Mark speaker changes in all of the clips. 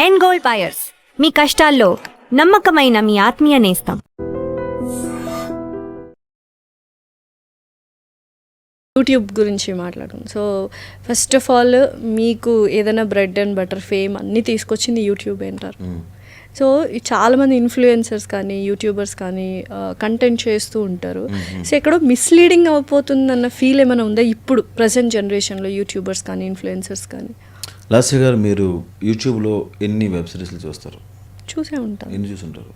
Speaker 1: End gold buyers, మీ కష్టాల్లో నమ్మకమైన మీ ఆత్మీయ నేస్తం.
Speaker 2: యూట్యూబ్ గురించి మాట్లాడడం. సో ఫస్ట్ ఆఫ్ ఆల్ మీకు ఏదైనా బ్రెడ్ అండ్ బటర్ ఫేమ్ అన్నీ తీసుకొచ్చింది యూట్యూబ్ అంటారు. సో చాలామంది ఇన్ఫ్లుయెన్సర్స్ కానీ యూట్యూబర్స్ కానీ కంటెంట్ చేస్తూ ఉంటారు. సో ఎక్కడో మిస్లీడింగ్ అయిపోతుంది అన్న ఫీల్ ఏమైనా ఉందా ఇప్పుడు ప్రజెంట్ జనరేషన్లో యూట్యూబర్స్ కానీ ఇన్ఫ్లుయెన్సర్స్ కానీ?
Speaker 3: లాస్య గారు, మీరు యూట్యూబ్లో ఎన్ని వెబ్ సిరీస్లు చూస్తారు?
Speaker 2: చూసే ఉంటాను.
Speaker 3: ఎన్ని చూసుంటారు?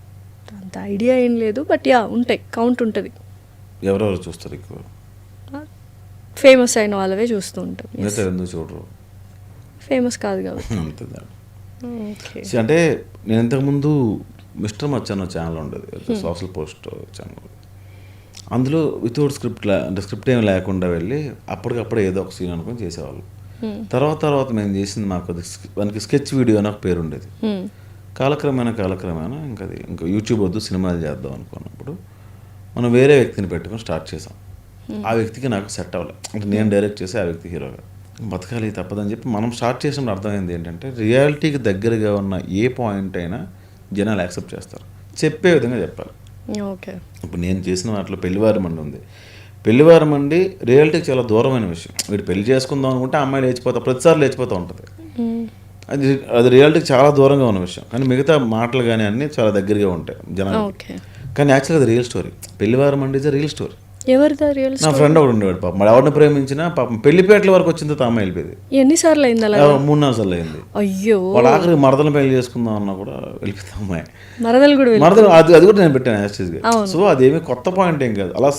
Speaker 2: అంత ఐడియా ఏం లేదు, బట్ యా ఉంటాయి, కౌంట్ ఉంటుంది.
Speaker 3: ఎవరెవరు చూస్తారు ఎక్కువ?
Speaker 2: ఫేమస్ అయిన వాళ్ళవే చూస్తూ ఉంటాం.
Speaker 3: మిగతా ఎందుకు చూడరు?
Speaker 2: ఫేమస్ కాదు కాబట్టి.
Speaker 3: అంతే. అంటే నేను ఇంతకుముందు మిస్టర్ మచ్చన్న ఛానల్ ఉండేది, సోషల్ పోస్ట్ ఛానల్. అందులో వితౌట్ స్క్రిప్ట్ అంటే స్క్రిప్ట్ ఏమి లేకుండా వెళ్ళి అప్పటికప్పుడు ఏదో ఒక సీన్ అనుకుని చేసేవాళ్ళు. తర్వాత మేము చేసింది మనకి స్కెచ్ వీడియో అని ఒక పేరు ఉండేది. కాలక్రమేణా ఇంకా యూట్యూబ్ వద్దు, సినిమాలు చేద్దాం అనుకున్నప్పుడు మనం వేరే వ్యక్తిని పెట్టుకొని స్టార్ట్ చేసాం. ఆ వ్యక్తికి నాకు సెట్ అవ్వలేదు. అంటే నేను డైరెక్ట్ చేసి ఆ వ్యక్తి హీరోగా బతకాలి తప్పదని చెప్పి మనం స్టార్ట్ చేసినప్పుడు అర్థమైంది ఏంటంటే, రియాలిటీకి దగ్గరగా ఉన్న ఏ పాయింట్ అయినా జనాలు యాక్సెప్ట్ చేస్తారు, చెప్పే విధంగా చెప్పాలి.
Speaker 2: ఓకే. ఇప్పుడు
Speaker 3: నేను చేసిన వాటిలో పెళ్లివారి మండి ఉంది. పెళ్లివారి మండి రియాలిటీకి చాలా దూరమైన విషయం. వీడు పెళ్లి చేసుకుందాం అనుకుంటే అమ్మాయి లేచిపోతా, ప్రతిసారి లేచిపోతూ ఉంటుంది. అది రియాలిటీకి చాలా దూరంగా ఉన్న విషయం. కానీ మిగతా మాటలు కానీ అన్నీ చాలా దగ్గరగా ఉంటాయి జనాలు. కానీ యాక్చువల్గా అది రియల్ స్టోరీ. పెళ్లివారి మండి ఇస్ రియల్ స్టోరీ.
Speaker 2: ఎవరిదా రియల్?
Speaker 3: నా ఫ్రెండ్ ఒకడు ఉండేవాడు పాపం. మరి ఎవరిని ప్రేమించినా పాపం పెళ్లిపేటల వరకు వచ్చింది తామ వెళ్ళిపోయింది.
Speaker 2: ఎన్నిసార్లు అయింది అలా?
Speaker 3: 3-4 సార్లు అయింది.
Speaker 2: అయ్యో.
Speaker 3: వాడు ఆఖరి మరదలు పెళ్లి చేసుకుందాం అన్నా కూడా వెళ్ళిపోతాం అమ్మాయి.
Speaker 2: మరదలు
Speaker 3: అది కూడా నేను పెట్టాను యాస్టీస్గా. సో అదేమి కొత్త పాయింట్ ఏం కాదు. అలా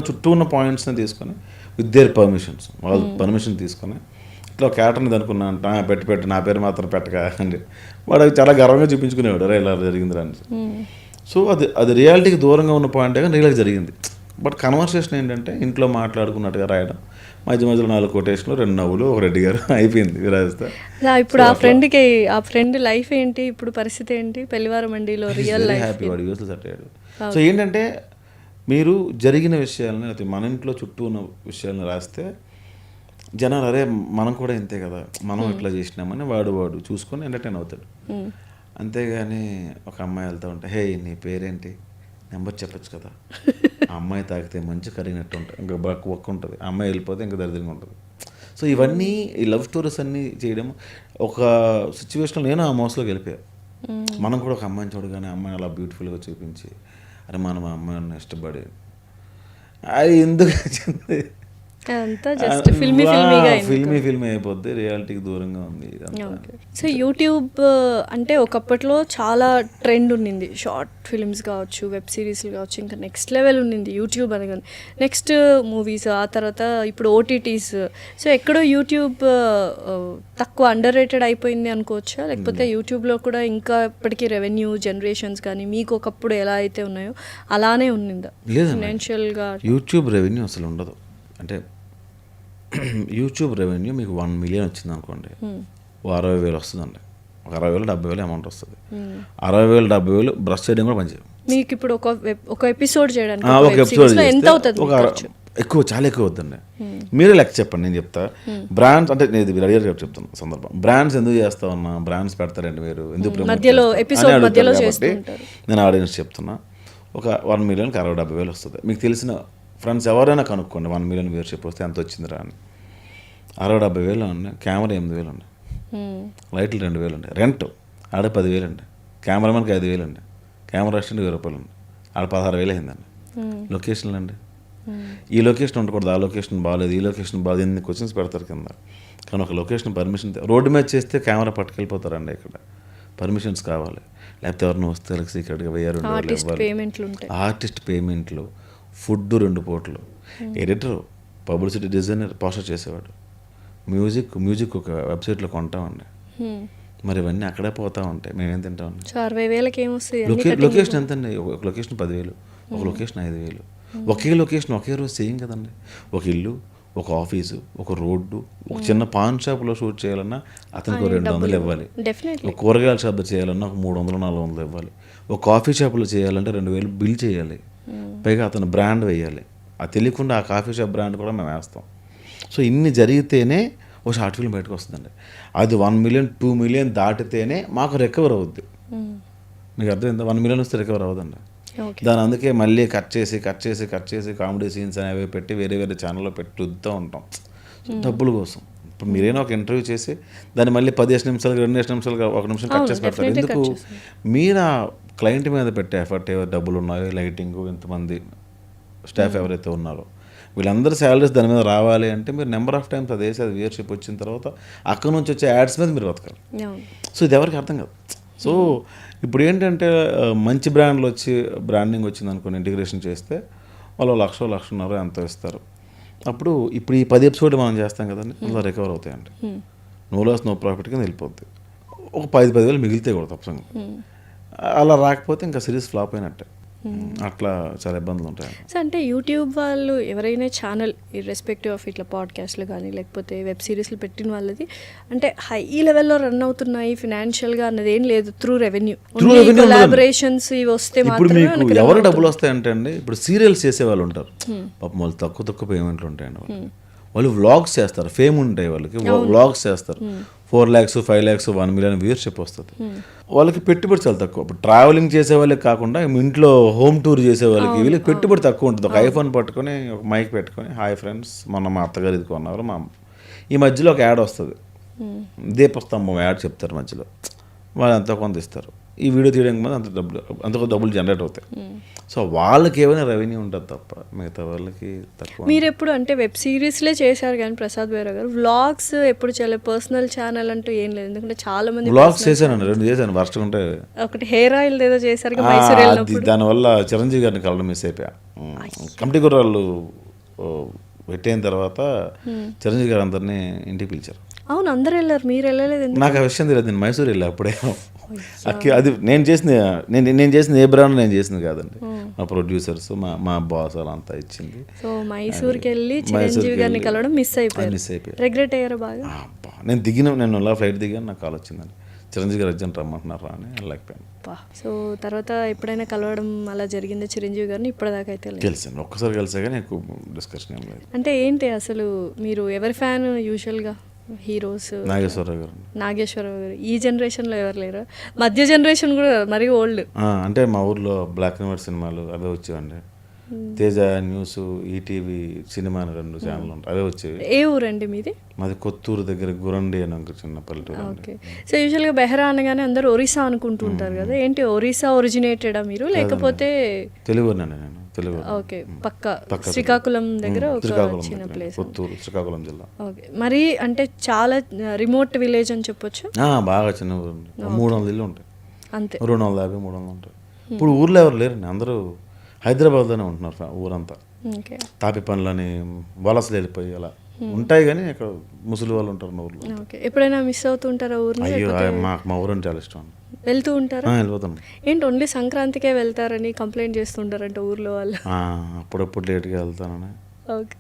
Speaker 3: చుట్టూ ఉన్న పాయింట్స్ని తీసుకొని విత్ దేర్ పర్మిషన్స్, వాళ్ళు పర్మిషన్ తీసుకొని ఇట్లా క్యాటర్ని అనుకున్నా పెట్టి నా పేరు మాత్రం పెట్టక అని వాడు చాలా గర్వంగా చూపించుకునేవాడు, రే ఇలా జరిగింది అని. సో అది రియాలిటీకి దూరంగా ఉన్న పాయింట్ కానీ రియల్గా జరిగింది. బట్ కన్వర్సేషన్ ఏంటంటే ఇంట్లో మాట్లాడుకున్నట్టుగా రాయడం, మధ్యలో 4 కొటేషన్లు, 2 నవ్వులు, ఒక రెడ్డి గారు అయిపోయింది విరాజిస్తే.
Speaker 2: ఇప్పుడు ఆ ఫ్రెండ్ లైఫ్ ఏంటి, ఇప్పుడు పరిస్థితి ఏంటి? పెళ్లివారి మండిలో రియల్ లైఫ్
Speaker 3: హ్యాపీ, వాడు యూఎస్లో సెట్ అయ్యాడు. సో ఏంటంటే మీరు జరిగిన విషయాలని లేకపోతే మన ఇంట్లో చుట్టూ ఉన్న విషయాలను రాస్తే జనాలు అరే మనం కూడా ఇంతే కదా, మనం ఇట్లా చేసినామని వాడు చూసుకొని ఎంటర్టైన్ అవుతాడు. అంతేగాని ఒక అమ్మాయి వెళ్తూ ఉంటే, హే నీ పేరేంటి, నెంబర్ చెప్పచ్చు కదా, ఆ అమ్మాయి తాగితే మంచి కరిగినట్టు ఉంటుంది, ఇంకా ఒక్క ఉంటుంది, ఆ అమ్మాయి వెళ్ళిపోతే ఇంకా దరిద్రంగా ఉంటుంది. సో ఇవన్నీ ఈ లవ్ స్టోరీస్ అన్నీ చేయడం ఒక సిచ్యువేషన్లో నేను ఆ మోసలోకి వెళ్ళిపోయా. మనం కూడా ఒక అమ్మాయిని చూడగానే అమ్మాయిని అలా బ్యూటిఫుల్గా చూపించి అరే మనం ఆ అమ్మాయిని ఇష్టపడి అది ఎందుకు ఫిల్మీ అయిపోద్ది, రియాలిటీకి దూరంగా ఉంది.
Speaker 2: సో యూట్యూబ్ అంటే ఒకప్పట్లో చాలా ట్రెండ్ ఉండింది, షార్ట్ ఫిల్మ్స్ కావచ్చు, వెబ్ సిరీస్లు కావచ్చు, ఇంకా నెక్స్ట్ లెవెల్ ఉండింది యూట్యూబ్ అనగానే. నెక్స్ట్ మూవీస్, ఆ తర్వాత ఇప్పుడు ఓటీటీస్. సో ఎక్కడో యూట్యూబ్ తక్కువ అండర్ రేటెడ్ అయిపోయింది అనుకోవచ్చా? లేకపోతే యూట్యూబ్లో కూడా ఇంకా ఇప్పటికీ రెవెన్యూ జనరేషన్స్ కానీ మీకు ఒకప్పుడు ఎలా అయితే ఉన్నాయో అలానే ఉన్నిందా ఫైనాన్షియల్గా?
Speaker 3: యూట్యూబ్ రెవెన్యూ అసలు ఉండదు. అంటే యూట్యూబ్ రెవెన్యూ మీకు 1 మిలియన్ వచ్చింది అనుకోండి, 60,000 వస్తుందండి. ఒక 60,000 70,000 అమౌంట్ వస్తుంది. 60,000 70,000 బ్రష్ చేయడం కూడా పనిచేయదు
Speaker 2: మీకు. ఇప్పుడు ఒక ఎపిసోడ్ చేయడానికి
Speaker 3: ఒక ఎపిసోడ్ ఎంత అవుతుంది? చాలా ఎక్కువ వద్దండి. మీరే లెక్క చెప్పండి, నేను చెప్తా. బ్రాండ్స్ అంటే నేను ఇది అడిగారు చెప్తాను సందర్భం. బ్రాండ్స్ ఎందుకు చేస్తా ఉన్నా, బ్రాండ్స్ పెడతారండి మీరు, ఎందుకు కాబట్టి నేను ఆడియన్స్ చెప్తున్నా. ఒక 1 మిలియన్కి 60,000-70,000 వస్తుంది. మీకు తెలిసిన ఫ్రెండ్స్ ఎవరైనా కనుక్కోండి 1 మిలియన్ వ్యూవర్షిప్ వస్తే ఎంత వచ్చిందిరా అని. 60,000-70,000 ఉన్నాయి. కెమెరా 8,000 అండి, లైట్లు 2,000 అండి, రెంట్ ఆడ 10,000 అండి, కెమెరామెన్కి 5,000 అండి, కెమెరా అసిస్టెంట్ 1000 రూపాయలు అండి, ఆడ 16,000 అయిందండి. లొకేషన్లు అండి, ఈ లొకేషన్ ఉండకూడదు, ఆ లొకేషన్ బాగాలేదు, ఈ లొకేషన్ బాగా, ఎన్ని క్వశ్చన్స్ పెడతారు కింద. కానీ ఒక లొకేషన్ పర్మిషన్ రోడ్డు మీద చేస్తే కెమెరా పట్టుకెళ్ళిపోతారండి. ఇక్కడ పర్మిషన్స్ కావాలి, లేకపోతే ఎవరిని వస్తే సీక్రెట్గా 1,000 ఆర్టిస్ట్ పేమెంట్లు, ఫుడ్ 2 పూటలు, ఎడిటర్, పబ్లిసిటీ డిజైనర్, పోస్టర్ చేసేవాడు, మ్యూజిక్ ఒక వెబ్సైట్లో కొంటామండి. మరి ఇవన్నీ అక్కడే పోతా ఉంటాయి, మేమేం తింటామండి.
Speaker 2: 60,000
Speaker 3: లొకేషన్ ఎంత అండి? ఒక లొకేషన్ 10,000, ఒక లొకేషన్ 5,000. ఒకే లొకేషన్ ఒకే రోజు చేయం కదండి. ఒక ఇల్లు, ఒక ఆఫీసు, ఒక రోడ్డు, ఒక చిన్న పాన్ షాప్లో షూట్ చేయాలన్నా అతనికి 200 ఇవ్వాలి. ఒక కూరగాయల షాప్ చేయాలన్నా ఒక 300-400 ఇవ్వాలి. ఒక కాఫీ షాప్లో చేయాలంటే 2,000 బిల్ చేయాలి. పైగా అతను బ్రాండ్ వేయాలి. అది తెలియకుండా ఆ కాఫీ షాప్ బ్రాండ్ కూడా మేము వేస్తాం. సో ఇన్ని జరిగితేనే ఓ షార్ట్ ఫిల్మ్ బయటకు వస్తుందండి, అది 1 మిలియన్ 2 మిలియన్ దాటితేనే మాకు రికవర్ అవుద్ది. మీకు అర్థమైందా? 1 మిలియన్ వస్తే రికవర్ అవ్వదండి. దాని అందుకే మళ్ళీ కట్ చేసి కామెడీ సీన్స్ అనేవి పెట్టి వేరే వేరే ఛానల్లో పెట్టి రుద్దుతూ ఉంటాం డబ్బుల కోసం. ఇప్పుడు మీరైనా ఒక ఇంటర్వ్యూ చేసి దాన్ని మళ్ళీ 15 నిమిషాలు 2 నిమిషాలు 1 నిమిషం కట్ చేసి పెడతారు. ఎందుకు? మీరు ఆ క్లయింట్ మీద పెట్టే ఎఫర్ట్ ఏవో డబ్బులు ఉన్నాయో, లైటింగ్, ఎంతమంది స్టాఫ్ ఎవరైతే ఉన్నారో వీళ్ళందరూ శాలరీస్ దాని మీద రావాలి అంటే మీరు నెంబర్ ఆఫ్ టైమ్స్ అది వ్యూయర్షిప్ వచ్చిన తర్వాత అక్కడ నుంచి వచ్చే యాడ్స్ మీద మీరు బతకాలి. సో ఇది ఎవరికి అర్థం కాదు. సో ఇప్పుడు ఏంటంటే మంచి బ్రాండ్లు వచ్చి బ్రాండింగ్ వచ్చింది అనుకోండి, ఇంటిగ్రేషన్ చేస్తే వాళ్ళు 1,00,000 ఎంతో ఇస్తారు. అప్పుడు ఇప్పుడు ఈ 10 ఎపిసోడ్ మనం చేస్తాం కదండి, అందులో రికవర్ అవుతాయండి. నో లాస్ నో ప్రాఫిట్ కింద వెళ్ళిపోద్ది. ఒక 10,000 మిగిలితే కూడా తప్పకుండా. అలా రాకపోతే ఇంకా సిరీస్ ఫ్లాప్ అయినట్టే. అట్లా చాలా ఇబ్బందులు ఉంటాయి.
Speaker 2: సో అంటే యూట్యూబ్ వాళ్ళు ఎవరైనా ఛానల్ ఇర్రెస్పెక్టివ్ ఆఫ్ ఇట్లా పాడ్కాస్ట్లు కానీ లేకపోతే వెబ్ సిరీస్లు పెట్టిన వాళ్ళది అంటే హై లెవెల్లో రన్ అవుతున్నాయి ఫినాన్షియల్గా అన్నది ఏం లేదు. త్రూ రెవెన్యూ కొలాబరేషన్స్ ఇవి వస్తే
Speaker 3: ఇప్పుడు మీకు ఎవరు డబ్బులు వస్తాయంటే అండి, ఇప్పుడు సీరియల్స్ చేసే వాళ్ళు ఉంటారు పాపం, వాళ్ళు తక్కువ పేమెంట్లు ఉంటాయండి. వాళ్ళు వ్లాగ్స్ చేస్తారు, ఫేమ్ ఉంటాయి వాళ్ళకి, వ్లాగ్స్ చేస్తారు. 4 lakhs 5 lakhs 1 million వ్యూయర్షిప్ వస్తుంది. వాళ్ళకి పెట్టుబడి చాలా తక్కువ. ఇప్పుడు ట్రావెలింగ్ చేసే వాళ్ళకి కాకుండా ఇంట్లో హోమ్ టూర్ చేసే వాళ్ళకి వీళ్ళకి పెట్టుబడి తక్కువ ఉంటుంది. ఒక ఐఫోన్ పట్టుకొని ఒక మైక్ పెట్టుకొని, హాయ్ ఫ్రెండ్స్ మొన్న మా అత్తగారు ఇది కొన్నారు, మా ఈ మధ్యలో ఒక యాడ్ వస్తుంది, దీపస్తంభం యాడ్ చెప్తారు మధ్యలో, వాళ్ళు ఎంతో కొంత ఇస్తారు. ఈ వీడియో తీయడానికి ముందు అంత డబ్బులు జనరేట్ అవుతాయి. సో వాళ్ళకి ఏమైనా రెవెన్యూ ఉంటుంది తప్ప మిగతా వాళ్ళకి తక్కువ.
Speaker 2: మీరు ఎప్పుడు అంటే వెబ్ సిరీస్లే చేశారు కానీ ప్రసాద్ బైరా గారు వ్లాగ్స్ ఎప్పుడు చేయలేదు, పర్సనల్ ఛానల్ అంటూ ఏం లేదు. ఎందుకంటే చాలా మంది
Speaker 3: వ్లాగ్స్ చేశానండి, 2 చేశాను. వర్స్ట్ ఉంటే
Speaker 2: ఒకటి హెయిర్ ఆయిల్ ఏదో చేశారు మైసూర్ వెళ్ళినప్పుడు,
Speaker 3: దానివల్ల చిరంజీవి గారిని కలవడం మిస్ అయిపోయా. కమిటీ గుర్రాలు పెట్టయిన తర్వాత చిరంజీవి గారు అందరినీ ఇంటికి పిలిచారు.
Speaker 2: అవును, అందరు వెళ్ళారు, మీరు వెళ్ళలేదు.
Speaker 3: నాకు ఆ విషయం తెలియదు, నేను మైసూర్ వెళ్ళా అప్పుడే. అది నేను చేసిన ఏ బ్రాండ్ నేను చేసింది కాదండి, మా ప్రొడ్యూసర్స్ మా బాస్ అలా అంతా ఇచ్చింది.
Speaker 2: సో మైసూర్కి వెళ్ళి చిరంజీవి గారిని కలవడం మిస్ అయిపోయారు. రిగ్రెట్ అయ్యారు బాగా?
Speaker 3: నేను అలా ఫ్లైట్ దిగాను, నాకు కాల్ వచ్చిందండి, చిరంజీవి గారు అర్జెంట్ రమ్మంటున్నారు అని వెళ్ళకపోయాను.
Speaker 2: సో తర్వాత ఎప్పుడైనా కలవడం అలా జరిగింది చిరంజీవి గారిని? ఇప్పటిదాకా అయితే
Speaker 3: కలిసాను, ఒక్కసారి కలిసా కానీ ఎక్కువ డిస్కషన్ ఏం లేదు.
Speaker 2: అంటే ఏంటి అసలు మీరు ఎవరి ఫ్యాన్ యూజువల్గా? హీరోస్ నాగేశ్వరరావు గారు ఈ జనరేషన్లో ఎవరు లేరు, మధ్య జనరేషన్ కూడా మరీ ఓల్డ్.
Speaker 3: అంటే మా ఊర్లో బ్లాక్ అండ్ వైట్ సినిమాలు అవే వచ్చేవండి. తేజ న్యూస్, ఈటీవీ సినిమా అని 2 ఛానల్ ఉంటాయి, అవే వచ్చేవి.
Speaker 2: ఏ ఊరండి మీది? మాది
Speaker 3: కొత్తూరు దగ్గర గురండి అని ఒక చిన్న పల్లెటూరు.
Speaker 2: ఓకే. సో యూజువల్గా బెహరా అనగానే అందరూ ఒరిస్సా అనుకుంటుంటారు కదా, ఏంటి ఒరిస్సా ఒరిజినేటెడా మీరు లేకపోతే?
Speaker 3: తెలుగునండి నేను, తెలుగు.
Speaker 2: ఓకే, పక్క శ్రీకాకుళం దగ్గర ఒక చిన్న ప్లేస్,
Speaker 3: కొత్తూరు, శ్రీకాకుళం జిల్లా.
Speaker 2: ఓకే. మరి అంటే చాలా రిమోట్ విలేజ్ అని చెప్పొచ్చు.
Speaker 3: బాగా చిన్న ఊరు, 300 ఇల్లు ఉంటాయి
Speaker 2: అంతే,
Speaker 3: 250 300 ఉంటాయి. ఇప్పుడు ఊర్లో ఎవరు లేరండి, అందరూ హైదరాబాద్లోనే ఉంటున్నారు ఊరంతా. తాపి పనులని వలసలు వెళ్ళిపోయి అలా ఉంటాయి, కానీ ఇక్కడ ముసలి వాళ్ళు ఉంటారు ఊర్లో.
Speaker 2: ఎప్పుడైనా మిస్ అవుతుంటారా ఊరిని?
Speaker 3: అయ్యో, మా ఊరు అంటే చాలా ఇష్టం.
Speaker 2: వెళ్తూ ఉంటారా?
Speaker 3: వెళ్ళిపోతాను.
Speaker 2: ఏంటి ఓన్లీ సంక్రాంతికే వెళ్తారని కంప్లైంట్ చేస్తుంటారంట ఊర్లో వాళ్ళు?
Speaker 3: అప్పుడప్పుడు లేట్గా వెళ్తానని.
Speaker 2: ఓకే.